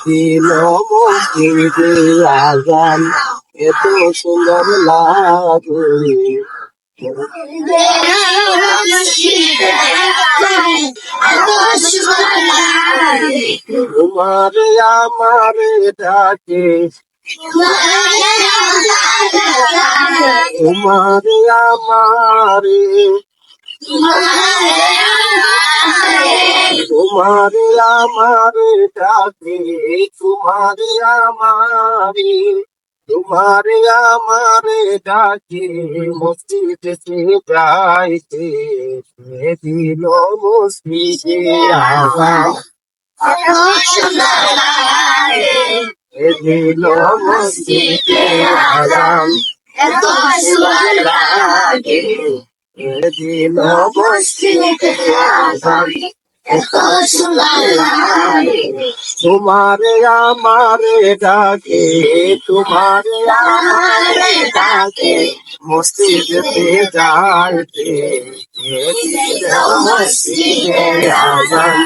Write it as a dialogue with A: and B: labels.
A: দিল মসজিদে আজান এত সুন্দর লাগে তোমারে আমারে ডাকে তোমারে আমারে তোমারে আমারে ডাকে তোমারে আমারে তোমারে আমারে ডাকে মসজিদে যাইতে দিল মসজিদে আজান দিল মসজিদে আজান দিল মসজিদে আজান তোমারে আমারে ডাকে তোমারে আমারে ডাকে মসজিদে যাইতে মসজিদে আজান